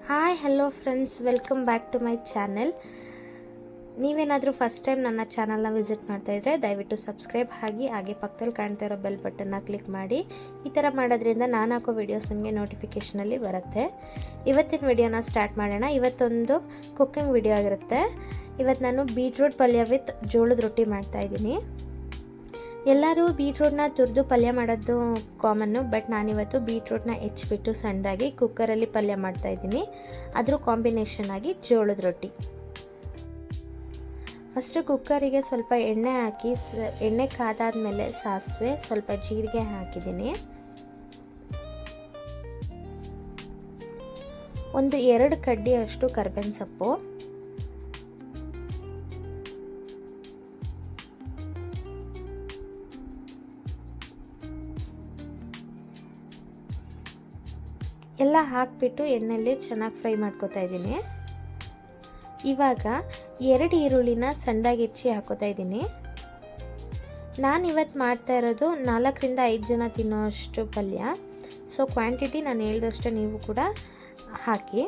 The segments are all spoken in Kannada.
Hi hello friends, welcome back to my channel. ನೀವೇನಾದರೂ ಫಸ್ಟ್ ಟೈಮ್ ನನ್ನ ಚಾನಲ್ನ ವಿಸಿಟ್ ಮಾಡ್ತಾಯಿದ್ರೆ ದಯವಿಟ್ಟು ಸಬ್ಸ್ಕ್ರೈಬ್ ಆಗಿ, ಹಾಗೆ ಪಕ್ಕದಲ್ಲಿ ಕಾಣ್ತಾ ಇರೋ ಬೆಲ್ ಬಟನ್ನ ಕ್ಲಿಕ್ ಮಾಡಿ. ಈ ಥರ ಮಾಡೋದ್ರಿಂದ ನಾನು ಹಾಕೋ ವೀಡಿಯೋಸ್ ನಿಮಗೆ ನೋಟಿಫಿಕೇಷನಲ್ಲಿ ಬರುತ್ತೆ. ಇವತ್ತಿನ ವಿಡಿಯೋನ ಸ್ಟಾರ್ಟ್ ಮಾಡೋಣ. ಇವತ್ತೊಂದು ಕುಕ್ಕಿಂಗ್ ವಿಡಿಯೋ ಆಗಿರುತ್ತೆ. ಇವತ್ತು ನಾನು ಬೀಟ್ರೂಟ್ ಪಲ್ಯ ವಿತ್ ಜೋಳದ ರೊಟ್ಟಿ ಮಾಡ್ತಾಯಿದ್ದೀನಿ. ಎಲ್ಲರೂ ಬೀಟ್ರೂಟ್ನ ತುರಿದು ಪಲ್ಯ ಮಾಡೋದು ಕಾಮನ್ನು, ಬಟ್ ನಾನಿವತ್ತು ಬೀಟ್ರೂಟ್ನ ಹೆಚ್ಚಿಬಿಟ್ಟು ಸಣ್ಣದಾಗಿ ಕುಕ್ಕರಲ್ಲಿ ಪಲ್ಯ ಮಾಡ್ತಾಯಿದ್ದೀನಿ. ಅದ್ರ ಕಾಂಬಿನೇಷನ್ ಆಗಿ ಜೋಳದ ರೊಟ್ಟಿ. ಫಸ್ಟು ಕುಕ್ಕರಿಗೆ ಸ್ವಲ್ಪ ಎಣ್ಣೆ ಹಾಕಿ, ಎಣ್ಣೆ ಕಾದಾದ್ಮೇಲೆ ಸಾಸಿವೆ, ಸ್ವಲ್ಪ ಜೀರಿಗೆ ಹಾಕಿದ್ದೀನಿ. ಒಂದು 2 ಕಡ್ಡಿ ಅಷ್ಟು ಕರ್ಬೇವಿನ ಸೊಪ್ಪು, ಎಲ್ಲ ಹಾಕಿಬಿಟ್ಟು ಎಣ್ಣೆಯಲ್ಲಿ ಚೆನ್ನಾಗಿ ಫ್ರೈ ಮಾಡ್ಕೊತಾ ಇದ್ದೀನಿ. ಇವಾಗ 2 ಈರುಳ್ಳಿನ ಸಣ್ಣದಾಗಿ ಹೆಚ್ಚಿ ಹಾಕೋತಾ ಇದ್ದೀನಿ. ನಾನು ಇವತ್ತು ಮಾಡ್ತಾ ಇರೋದು 4 ರಿಂದ 5 ಜನ ತಿನ್ನೋಷ್ಟು ಪಲ್ಯ. ಸೊ ಕ್ವಾಂಟಿಟಿ ನಾನು ಹೇಳಿದಷ್ಟೇ ನೀವು ಕೂಡ ಹಾಕಿ.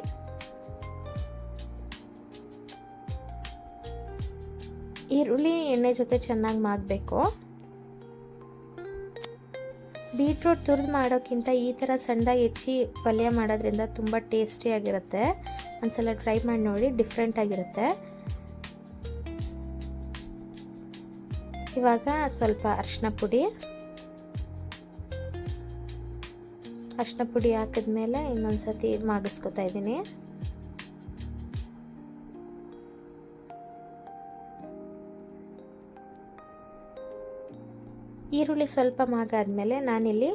ಈರುಳ್ಳಿ ಎಣ್ಣೆ ಜೊತೆ ಚೆನ್ನಾಗಿ ಮಾಗಬೇಕು. ಬೀಟ್ರೂಟ್ ತುರಿದು ಮಾಡೋಕ್ಕಿಂತ ಈ ಥರ ಸಣ್ಣದಾಗಿ ಹೆಚ್ಚಿ ಪಲ್ಯ ಮಾಡೋದ್ರಿಂದ ತುಂಬ ಟೇಸ್ಟಿಯಾಗಿರುತ್ತೆ. ಒಂದ್ಸಲ ಟ್ರೈ ಮಾಡಿ ನೋಡಿ, ಡಿಫ್ರೆಂಟ್ ಆಗಿರುತ್ತೆ. ಇವಾಗ ಸ್ವಲ್ಪ ಅರಿಶಿನ ಪುಡಿ ಹಾಕಿದ್ಮೇಲೆ ಇನ್ನೊಂದ್ಸತಿ ಮಾಗಿಸ್ಕೊತಾ ಇದ್ದೀನಿ. ಈರುಳ್ಳಿ ಸ್ವಲ್ಪ ಮಾಗಾದ್ಮೇಲೆ ನಾನಿಲ್ಲಿ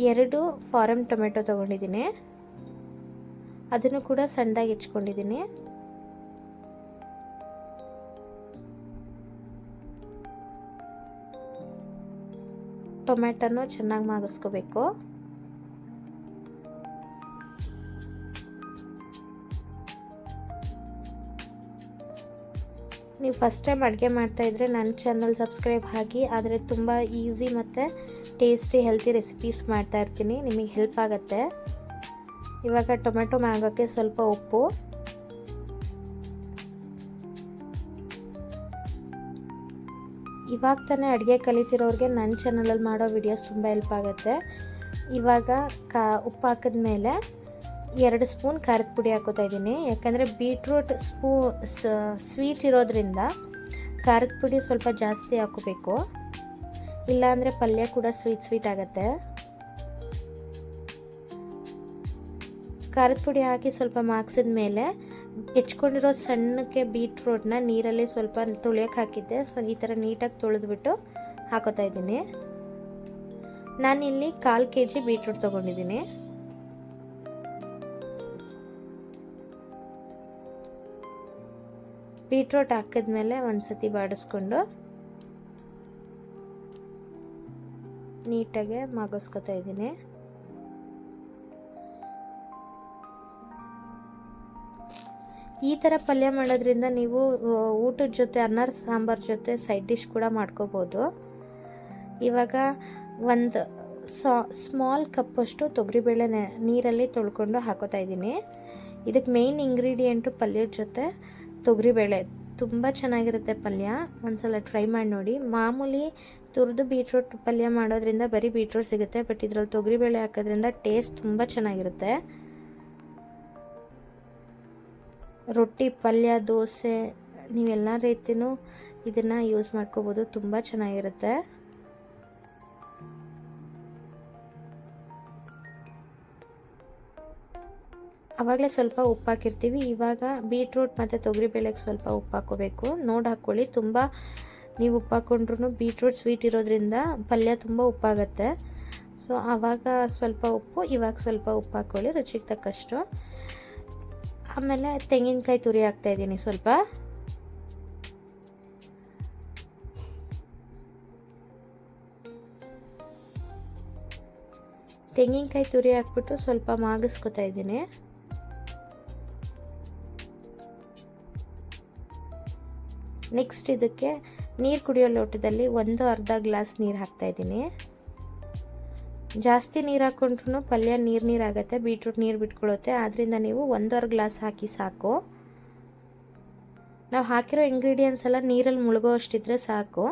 2 ಫಾರಮ್ ಟೊಮೆಟೊ ತೊಗೊಂಡಿದ್ದೀನಿ. ಅದನ್ನು ಕೂಡ ಸಣ್ಣದಾಗಿ ಹೆಚ್ಕೊಂಡಿದ್ದೀನಿ. ಟೊಮೆಟೊನು ಚೆನ್ನಾಗಿ ಮಾಗಿಸ್ಕೋಬೇಕು. ನೀವು ಫಸ್ಟ್ ಟೈಮ್ ಅಡುಗೆ ಮಾಡ್ತಾಯಿದ್ರೆ ನನ್ನ ಚಾನಲ್ ಸಬ್ಸ್ಕ್ರೈಬ್ ಆಗಿ. ಆದರೆ ತುಂಬ ಈಸಿ ಮತ್ತು ಟೇಸ್ಟಿ ಹೆಲ್ತಿ ರೆಸಿಪೀಸ್ ಮಾಡ್ತಾ ಇರ್ತೀನಿ, ನಿಮಗೆ ಹೆಲ್ಪ್ ಆಗುತ್ತೆ. ಇವಾಗ ಟೊಮೆಟೊ ಮಾಡೋಕ್ಕೆ ಸ್ವಲ್ಪ ಉಪ್ಪು, ಇವಾಗ ತಾನೇ ಅಡುಗೆ ಕಲಿತಿರೋರಿಗೆ ನನ್ನ ಚಾನಲಲ್ಲಿ ಮಾಡೋ ವಿಡಿಯೋಸ್ ತುಂಬ ಹೆಲ್ಪ್ ಆಗುತ್ತೆ. ಇವಾಗ ಉಪ್ಪು ಹಾಕಿದ್ಮೇಲೆ 2 ಸ್ಪೂನ್ ಖಾರದ ಪುಡಿ ಹಾಕೋತಾ ಇದ್ದೀನಿ. ಯಾಕಂದರೆ ಬೀಟ್ರೂಟ್ ಸ್ವೀಟ್ ಇರೋದ್ರಿಂದ ಖಾರದ ಪುಡಿ ಸ್ವಲ್ಪ ಜಾಸ್ತಿ ಹಾಕೋಬೇಕು, ಇಲ್ಲಾಂದರೆ ಪಲ್ಯ ಕೂಡ ಸ್ವೀಟ್ ಆಗುತ್ತೆ. ಖಾರದ ಪುಡಿ ಹಾಕಿ ಸ್ವಲ್ಪ ಮಾಗ್ಸಿದ ಮೇಲೆ ಹೆಚ್ಕೊಂಡಿರೋ ಸಣ್ಣಕ್ಕೆ ಬೀಟ್ರೂಟ್ನ ನೀರಲ್ಲಿ ಸ್ವಲ್ಪ ತೊಳೆಯೋಕೆ ಹಾಕಿದ್ದೆ. ಸೊ ಈ ಥರ ನೀಟಾಗಿ ತೊಳೆದ್ಬಿಟ್ಟು ಹಾಕೋತಾ ಇದ್ದೀನಿ. ನಾನಿಲ್ಲಿ 1/4 kg ಬೀಟ್ರೂಟ್ ತೊಗೊಂಡಿದ್ದೀನಿ. ಬೀಟ್ರೂಟ್ ಹಾಕಿದ್ಮೇಲೆ ಒಂದ್ಸತಿ ಬಾಡಿಸ್ಕೊಂಡು ನೀಟಾಗಿ ಮಾಗಿಸ್ಕೊತಾ ಇದ್ದೀನಿ. ಈ ಥರ ಪಲ್ಯ ಮಾಡೋದ್ರಿಂದ ನೀವು ಊಟದ ಜೊತೆ ಅನ್ನ ಸಾಂಬಾರ್ ಜೊತೆ ಸೈಡ್ ಡಿಶ್ ಕೂಡ ಮಾಡ್ಕೋಬೋದು. ಇವಾಗ ಒಂದು ಸ್ಮಾಲ್ ಕಪ್ಪಷ್ಟು ತೊಗರಿಬೇಳೆ ನೀರಲ್ಲಿ ತೊಳ್ಕೊಂಡು ಹಾಕೋತಾ ಇದ್ದೀನಿ. ಇದಕ್ಕೆ ಮೇಯ್ನ್ ಇಂಗ್ರೀಡಿಯೆಂಟು ಪಲ್ಯದ ಜೊತೆ ತೊಗರಿಬೇಳೆ. ತುಂಬ ಚೆನ್ನಾಗಿರುತ್ತೆ ಪಲ್ಯ, ಒಂದ್ಸಲ ಟ್ರೈ ಮಾಡಿ ನೋಡಿ. ಮಾಮೂಲಿ ತುರಿದು ಬೀಟ್ರೂಟ್ ಪಲ್ಯ ಮಾಡೋದ್ರಿಂದ ಬರೀ ಬೀಟ್ರೂಟ್ ಸಿಗುತ್ತೆ, ಬಟ್ ಇದರಲ್ಲಿ ತೊಗರಿಬೇಳೆ ಹಾಕೋದ್ರಿಂದ ಟೇಸ್ಟ್ ತುಂಬ ಚೆನ್ನಾಗಿರುತ್ತೆ. ರೊಟ್ಟಿ, ಪಲ್ಯ, ದೋಸೆ ನೀವೆಲ್ಲ ರೀತಿಯೂ ಇದನ್ನು ಯೂಸ್ ಮಾಡ್ಕೋಬೋದು, ತುಂಬ ಚೆನ್ನಾಗಿರುತ್ತೆ. ಆವಾಗಲೇ ಸ್ವಲ್ಪ ಉಪ್ಪು ಹಾಕಿರ್ತೀವಿ. ಇವಾಗ ಬೀಟ್ರೂಟ್ ಮತ್ತು ತೊಗರಿಬೇಳೆಗೆ ಸ್ವಲ್ಪ ಉಪ್ಪು ಹಾಕೋಬೇಕು, ನೋಡಿ ಹಾಕ್ಕೊಳ್ಳಿ. ತುಂಬ ನೀವು ಉಪ್ಪು ಹಾಕ್ಕೊಂಡ್ರೂ ಬೀಟ್ರೂಟ್ ಸ್ವೀಟ್ ಇರೋದ್ರಿಂದ ಪಲ್ಯ ತುಂಬ ಉಪ್ಪಾಗುತ್ತೆ. ಸೊ ಆವಾಗ ಸ್ವಲ್ಪ ಉಪ್ಪು, ಇವಾಗ ಸ್ವಲ್ಪ ಉಪ್ಪು ಹಾಕ್ಕೊಳ್ಳಿ ರುಚಿಗೆ ತಕ್ಕಷ್ಟು. ಆಮೇಲೆ ತೆಂಗಿನಕಾಯಿ ತುರಿ ಹಾಕ್ತಾಯಿದ್ದೀನಿ ಸ್ವಲ್ಪ. ತೆಂಗಿನಕಾಯಿ ತುರಿ ಹಾಕ್ಬಿಟ್ಟು ಸ್ವಲ್ಪ ಮಾಗಿಸ್ಕೊತಾ ಇದ್ದೀನಿ. ನೆಕ್ಸ್ಟ್ ಇದಕ್ಕೆ ನೀರು ಕುಡಿಯೋ ಲೋಟದಲ್ಲಿ 1/2 ಗ್ಲಾಸ್ ನೀರು ಹಾಕ್ತಾಯಿದ್ದೀನಿ. ಜಾಸ್ತಿ ನೀರು ಹಾಕ್ಕೊಂಡ್ರೂ ಪಲ್ಯ ನೀರಾಗುತ್ತೆ, ಬೀಟ್ರೂಟ್ ನೀರು ಬಿಟ್ಕೊಳ್ಳುತ್ತೆ. ಆದ್ದರಿಂದ ನೀವು 1.5 ಗ್ಲಾಸ್ ಹಾಕಿ ಸಾಕು. ನಾವು ಹಾಕಿರೋ ಇಂಗ್ರೀಡಿಯೆಂಟ್ಸ್ ಎಲ್ಲ ನೀರಲ್ಲಿ ಮುಳುಗೋ ಅಷ್ಟಿದ್ರೆ ಸಾಕು.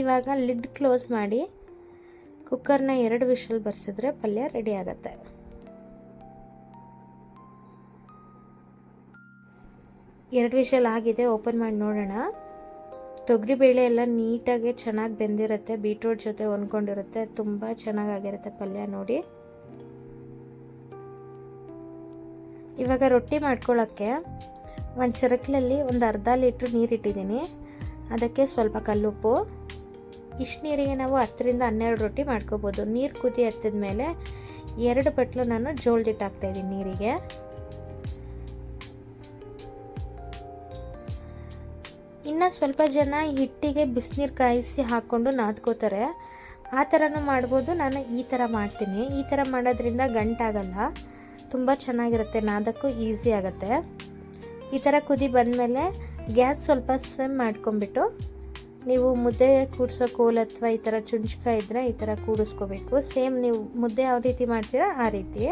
ಇವಾಗ ಲಿಡ್ ಕ್ಲೋಸ್ ಮಾಡಿ ಕುಕ್ಕರ್ನ 2 ವಿಷಲ್ ಬರ್ಸಿದ್ರೆ ಪಲ್ಯ ರೆಡಿ ಆಗುತ್ತೆ. ಎರಡು ವಿಷಲ್ ಆಗಿದೆ, ಓಪನ್ ಮಾಡಿ ನೋಡೋಣ. ತೊಗರಿಬೇಳೆ ಎಲ್ಲ ನೀಟಾಗಿ ಚೆನ್ನಾಗಿ ಬೆಂದಿರುತ್ತೆ, ಬೀಟ್ರೂಟ್ ಜೊತೆ ಹೊಂದ್ಕೊಂಡಿರುತ್ತೆ, ತುಂಬ ಚೆನ್ನಾಗಿರುತ್ತೆ ಪಲ್ಯ ನೋಡಿ. ಇವಾಗ ರೊಟ್ಟಿ ಮಾಡ್ಕೊಳ್ಳೋಕ್ಕೆ ಒಂದು ಚರಕಲಲ್ಲಿ ಒಂದು ಅರ್ಧ ಲೀಟ್ರ್ ನೀರಿಟ್ಟಿದ್ದೀನಿ. ಅದಕ್ಕೆ ಸ್ವಲ್ಪ ಕಲ್ಲುಪ್ಪು. ಇಷ್ಟು ನೀರಿಗೆ ನಾವು 10 ರಿಂದ 12 ರೊಟ್ಟಿ ಮಾಡ್ಕೋಬೋದು. ನೀರು ಕುದಿ ಹತ್ತಿದ ಮೇಲೆ 2 ಬಟ್ಲು ನಾನು ಜೋಳದ ಹಿಟ್ಟು ಹಾಕ್ತಾಯಿದ್ದೀನಿ ನೀರಿಗೆ. ಇನ್ನು ಸ್ವಲ್ಪ ಜನ ಹಿಟ್ಟಿಗೆ ಬಿಸಿನೀರು ಕಾಯಿಸಿ ಹಾಕ್ಕೊಂಡು ನಾದ್ಕೋತಾರೆ, ಆ ಥರನೂ ಮಾಡ್ಬೋದು. ನಾನು ಈ ಥರ ಮಾಡ್ತೀನಿ. ಈ ಥರ ಮಾಡೋದ್ರಿಂದ ಗಂಟಾಗಲ್ಲ, ತುಂಬ ಚೆನ್ನಾಗಿರುತ್ತೆ, ನಾದಕ್ಕೂ ಈಸಿ ಆಗುತ್ತೆ. ಈ ಥರ ಕುದಿ ಬಂದಮೇಲೆ ಗ್ಯಾಸ್ ಸ್ವಲ್ಪ ಸ್ವಿಮ್ ಮಾಡ್ಕೊಂಬಿಟ್ಟು ನೀವು ಮುದ್ದೆ ಕೂಡಿಸೋ ಕೋಲ್ ಅಥವಾ ಈ ಥರ ಚುಂಚ್ಕ ಇದ್ದರೆ ಈ ಥರ ಕೂಡಿಸ್ಕೋಬೇಕು. ಸೇಮ್ ನೀವು ಮುದ್ದೆ ಯಾವ ರೀತಿ ಮಾಡ್ತೀರಾ ಆ ರೀತಿ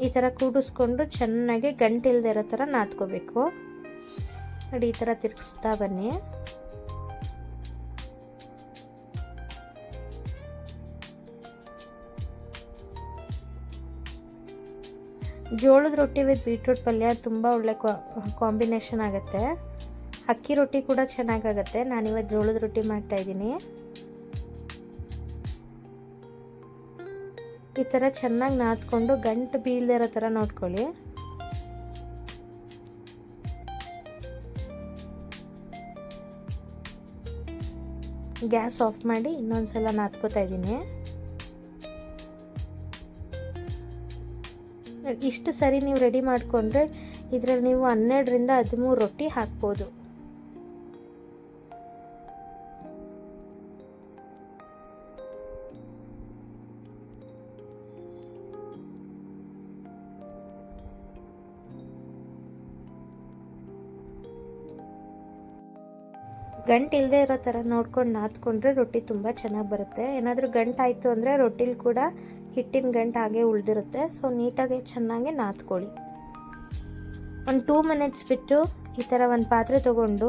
ಈ ಥರ ಕೂಡಿಸ್ಕೊಂಡು ಚೆನ್ನಾಗಿ ಗಂಟಿಲ್ದೇ ಇರೋ ಥರ ನಾದ್ಕೋಬೇಕು ನೋಡಿ. ಈ ಥರ ತಿರ್ಗಿಸ್ತಾ ಬನ್ನಿ. ಜೋಳದ ರೊಟ್ಟಿ ವಿತ್ ಬೀಟ್ರೂಟ್ ಪಲ್ಯ ತುಂಬ ಒಳ್ಳೆ ಕಾಂಬಿನೇಷನ್ ಆಗುತ್ತೆ. ಅಕ್ಕಿ ರೊಟ್ಟಿ ಕೂಡ ಚೆನ್ನಾಗಾಗುತ್ತೆ. ನಾನಿವತ್ತು ಜೋಳದ ರೊಟ್ಟಿ ಮಾಡ್ತಾಯಿದ್ದೀನಿ. ಈ ಥರ ಚೆನ್ನಾಗಿ ನಾದ್ಕೊಂಡು ಗಂಟು ಬೀಳದೇ ಇರೋ ಥರ ನೋಡ್ಕೊಳ್ಳಿ. ಗ್ಯಾಸ್ ಆಫ್ ಮಾಡಿ ಇನ್ನೊಂದ್ಸಲ ನಾದ್ಕೋತಾ ಇದ್ದೀನಿ. ಇಷ್ಟು ಸರಿ ನೀವು ರೆಡಿ ಮಾಡಿಕೊಂಡ್ರೆ ಇದರಲ್ಲಿ ನೀವು 12 ರಿಂದ 13 ರೊಟ್ಟಿ ಹಾಕ್ಬೋದು. ಗಂಟು ಇಲ್ಲದೆ ಇರೋ ಥರ ನೋಡ್ಕೊಂಡು ನಾದ್ಕೊಂಡ್ರೆ ರೊಟ್ಟಿ ತುಂಬ ಚೆನ್ನಾಗಿ ಬರುತ್ತೆ. ಏನಾದರೂ ಗಂಟಾಯಿತು ಅಂದರೆ ರೊಟ್ಟಿಲಿ ಕೂಡ ಹಿಟ್ಟಿನ ಗಂಟು ಹಾಗೆ ಉಳಿದಿರುತ್ತೆ. ಸೊ ನೀಟಾಗಿ ಚೆನ್ನಾಗಿ ನಾದ್ಕೊಳ್ಳಿ. ಒಂದು 2 ಮಿನಿಟ್ಸ್ ಬಿಟ್ಟು ಈ ಥರ ಒಂದು ಪಾತ್ರೆ ತೊಗೊಂಡು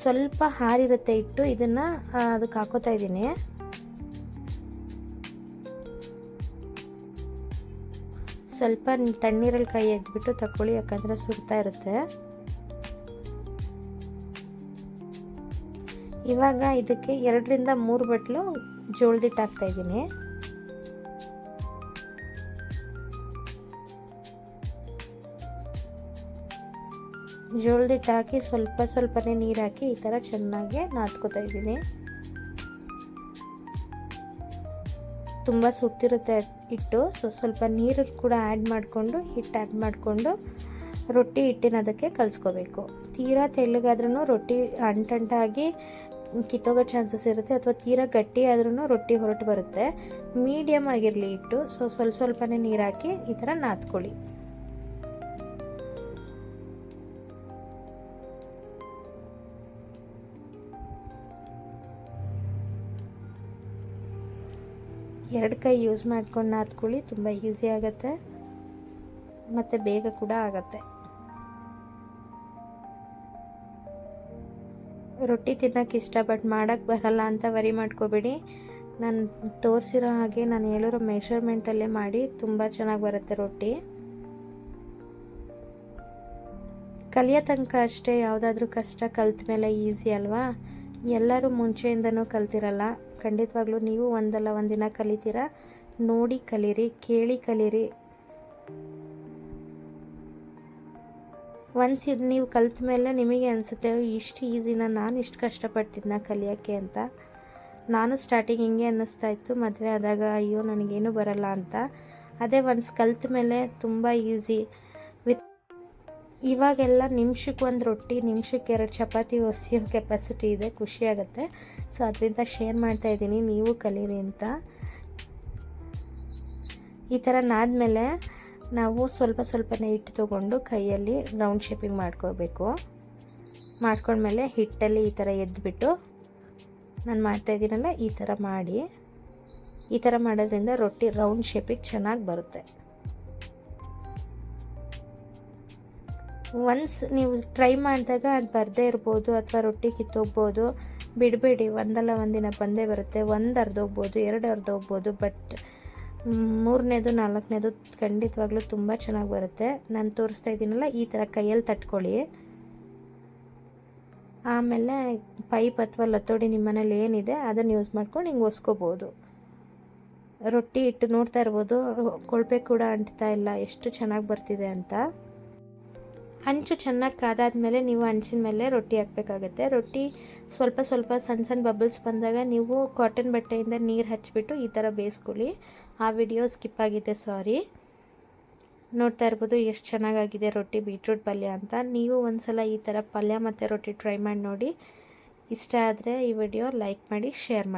ಸ್ವಲ್ಪ ಹಾರಿರುತ್ತೆ ಹಿಟ್ಟು, ಇದನ್ನು ಅದಕ್ಕೆ ಹಾಕೋತಾ ಇದ್ದೀನಿ. ಸ್ವಲ್ಪ ತಣ್ಣೀರಲ್ಲಿ ಕೈ ಎದ್ಬಿಟ್ಟು ತಗೊಳ್ಳಿ, ಯಾಕಂದರೆ ಸುಡ್ತಾ ಇರುತ್ತೆ. ಇವಾಗ ಇದಕ್ಕೆ 2 ರಿಂದ 3 ಬಟ್ಲು ಜೋಳದ ಹಿಟ್ಟು ಹಾಕ್ತಾ ಇದ್ದೀನಿ. ಜೋಳದ ಹಿಟ್ಟು ಹಾಕಿ ಸ್ವಲ್ಪನೇ ನೀರು ಹಾಕಿ ಈ ಥರ ಚೆನ್ನಾಗಿ ನಾದ್ಕೋತಾ ಇದ್ದೀನಿ. ತುಂಬ ಸುಟ್ಟಿರುತ್ತೆ ಹಿಟ್ಟು, ಸೊ ಸ್ವಲ್ಪ ನೀರು ಕೂಡ ಆ್ಯಡ್ ಮಾಡಿಕೊಂಡು ಹಿಟ್ಟು ಆ್ಯಡ್ ಮಾಡಿಕೊಂಡು ರೊಟ್ಟಿ ಹಿಟ್ಟಿನ ಅದಕ್ಕೆ ಕಲಿಸ್ಕೋಬೇಕು. ತೀರಾ ತೆಳ್ಳಗಾದ್ರೂ ರೊಟ್ಟಿ ಅಂಟಾಗಿ ಕಿತ್ತೋಗೋ ಚಾನ್ಸಸ್ ಇರುತ್ತೆ, ಅಥವಾ ತೀರಾ ಗಟ್ಟಿ ಆದ್ರೂ ರೊಟ್ಟಿ ಹೊರಟು ಬರುತ್ತೆ. ಮೀಡಿಯಮ್ ಆಗಿರಲಿ ಹಿಟ್ಟು. ಸೊ ಸ್ವಲ್ಪನೇ ನೀರು ಹಾಕಿ ಈ ಥರ ನಾದ್ಕೊಳ್ಳಿ. ಎರಡು ಕೈ ಯೂಸ್ ಮಾಡ್ಕೊಂಡು ನಾದ್ಕೊಳ್ಳಿ, ತುಂಬ ಈಸಿ ಆಗುತ್ತೆ ಮತ್ತು ಬೇಗ ಕೂಡ ಆಗುತ್ತೆ. ರೊಟ್ಟಿ ತಿನ್ನೋಕ್ಕೆ ಇಷ್ಟ ಬಟ್ ಮಾಡೋಕ್ಕೆ ಬರಲ್ಲ ಅಂತ ವರಿ ಮಾಡ್ಕೋಬೇಡಿ. ನಾನು ತೋರಿಸಿರೋ ಹಾಗೆ ನಾನು ಹೇಳಿರೋ ಮೆಷರ್ಮೆಂಟಲ್ಲೇ ಮಾಡಿ, ತುಂಬ ಚೆನ್ನಾಗಿ ಬರುತ್ತೆ ರೊಟ್ಟಿ. ಕಲಿಯೋ ತನಕ ಅಷ್ಟೇ, ಯಾವುದಾದ್ರೂ ಕಷ್ಟ ಕಲ್ತ ಮೇಲೆ ಈಸಿ ಅಲ್ವಾ. ಎಲ್ಲರೂ ಮುಂಚೆಯಿಂದನೂ ಕಲ್ತಿರಲ್ಲ. ಖಂಡಿತವಾಗ್ಲೂ ನೀವು ಒಂದಲ್ಲ ಒಂದಿನ ಕಲಿತೀರ. ನೋಡಿ ಕಲೀರಿ, ಕೇಳಿ ಕಲೀರಿ. ಒನ್ಸ್ ಇದು ನೀವು ಕಲ್ತ ಮೇಲೆ ನಿಮಗೆ ಅನಿಸುತ್ತೆ ಇಷ್ಟು ಈಸಿನ, ನಾನು ಇಷ್ಟು ಕಷ್ಟಪಡ್ತಿದ್ನ ಕಲಿಯೋಕ್ಕೆ ಅಂತ. ನಾನು ಸ್ಟಾರ್ಟಿಂಗ್ ಹಿಂಗೆ ಅನ್ನಿಸ್ತಾ ಇತ್ತು ಮದುವೆ ಆದಾಗ, ಅಯ್ಯೋ ನನಗೇನು ಬರಲ್ಲ ಅಂತ. ಅದೇ ಒನ್ಸ್ ಕಲ್ತ ಮೇಲೆ ತುಂಬ ಈಸಿ. ಇವಾಗೆಲ್ಲ ನಿಮಿಷಕ್ಕೆ 1 ರೊಟ್ಟಿ, ನಿಮಿಷಕ್ಕೆ 2 ಚಪಾತಿ ಒಸೆಯೋ ಕೆಪಾಸಿಟಿ ಇದೆ, ಖುಷಿಯಾಗುತ್ತೆ. ಸೊ ಅದರಿಂದ ಶೇರ್ ಮಾಡ್ತಾಯಿದ್ದೀನಿ, ನೀವು ಕಲೀರಿ ಅಂತ. ಈ ಥರ ನಾದ್ಮೇಲೆ ನಾವು ಸ್ವಲ್ಪನೇ ಹಿಟ್ಟು ತೊಗೊಂಡು ಕೈಯಲ್ಲಿ ರೌಂಡ್ ಶೇಪಿಂಗ್ ಮಾಡ್ಕೋಬೇಕು. ಮಾಡ್ಕೊಂಡ್ಮೇಲೆ ಹಿಟ್ಟಲ್ಲಿ ಈ ಥರ ಎದ್ಬಿಟ್ಟು ನಾನು ಮಾಡ್ತಾಯಿದ್ದೀನಲ್ಲ ಈ ಥರ ಮಾಡಿ, ಈ ಥರ ಮಾಡೋದ್ರಿಂದ ರೊಟ್ಟಿ ರೌಂಡ್ ಶೇಪಿಗೆ ಚೆನ್ನಾಗಿ ಬರುತ್ತೆ. ಒನ್ಸ್ ನೀವು ಟ್ರೈ ಮಾಡಿದಾಗ ಅದು ಬರದೇ ಇರ್ಬೋದು ಅಥವಾ ರೊಟ್ಟಿ ಕಿತ್ತೋಗ್ಬೋದು, ಬಿಡಬೇಡಿ. ಒಂದಲ್ಲ ಒಂದಿನ ಬಂದೇ ಬರುತ್ತೆ. ಒಂದು ಅರ್ಧೋಗ್ಬೋದು, 2 ಅರ್ಧೋಗ್ಬೋದು, ಬಟ್ 3ನೇದು 4ನೇದು ಖಂಡಿತವಾಗ್ಲೂ ತುಂಬ ಚೆನ್ನಾಗಿ ಬರುತ್ತೆ. ನಾನು ತೋರಿಸ್ತಾ ಇದ್ದೀನಲ್ಲ ಈ ಥರ ಕೈಯಲ್ಲಿ ತಟ್ಕೊಳ್ಳಿ. ಆಮೇಲೆ ಪೈಪ್ ಅಥವಾ ಲತ್ತೋಡಿ ನಿಮ್ಮ ಮನೇಲಿ ಏನಿದೆ ಅದನ್ನು ಯೂಸ್ ಮಾಡ್ಕೊಂಡು ಹಿಂಗೆ ಒಸ್ಕೋಬೋದು. ರೊಟ್ಟಿ ಇಟ್ಟು ನೋಡ್ತಾ ಇರ್ಬೋದು, ಕೊಳ್ಪೆ ಕೂಡ ಅಂಟ್ತಾ ಇಲ್ಲ, ಎಷ್ಟು ಚೆನ್ನಾಗಿ ಬರ್ತಿದೆ ಅಂತ. ಹಂಚು ಚೆನ್ನಾಗಿ ಕಾದಾದ್ಮೇಲೆ ನೀವು ಹಂಚಿನ ಮೇಲೆ ರೊಟ್ಟಿ ಹಾಕಬೇಕಾಗುತ್ತೆ. ರೊಟ್ಟಿ ಸ್ವಲ್ಪ ಸ್ವಲ್ಪ ಸಣ್ಣ ಸಣ್ಣ ಬಬಲ್ಸ್ ಬಂದಾಗ ನೀವು ಕಾಟನ್ ಬಟ್ಟೆಯಿಂದ ನೀರು ಹಚ್ಚಿಬಿಟ್ಟು ಈ ಥರ ಬೇಯಿಸ್ಕೊಳ್ಳಿ. ಆ ವಿಡಿಯೋ ಸ್ಕಿಪ್ ಆಗಿದೆ, ಸಾರಿ. ನೋಡ್ತಾ ಇರ್ಬೋದು ಎಷ್ಟು ಚೆನ್ನಾಗಾಗಿದೆ ರೊಟ್ಟಿ ಬೀಟ್ರೂಟ್ ಪಲ್ಯ ಅಂತ. ನೀವು ಒಂದ್ಸಲ ಈ ಥರ ಪಲ್ಯ ಮತ್ತು ರೊಟ್ಟಿ ಟ್ರೈ ಮಾಡಿ ನೋಡಿ. ಇಷ್ಟ ಆದರೆ ಈ ವಿಡಿಯೋ ಲೈಕ್ ಮಾಡಿ, ಶೇರ್ ಮಾಡಿ.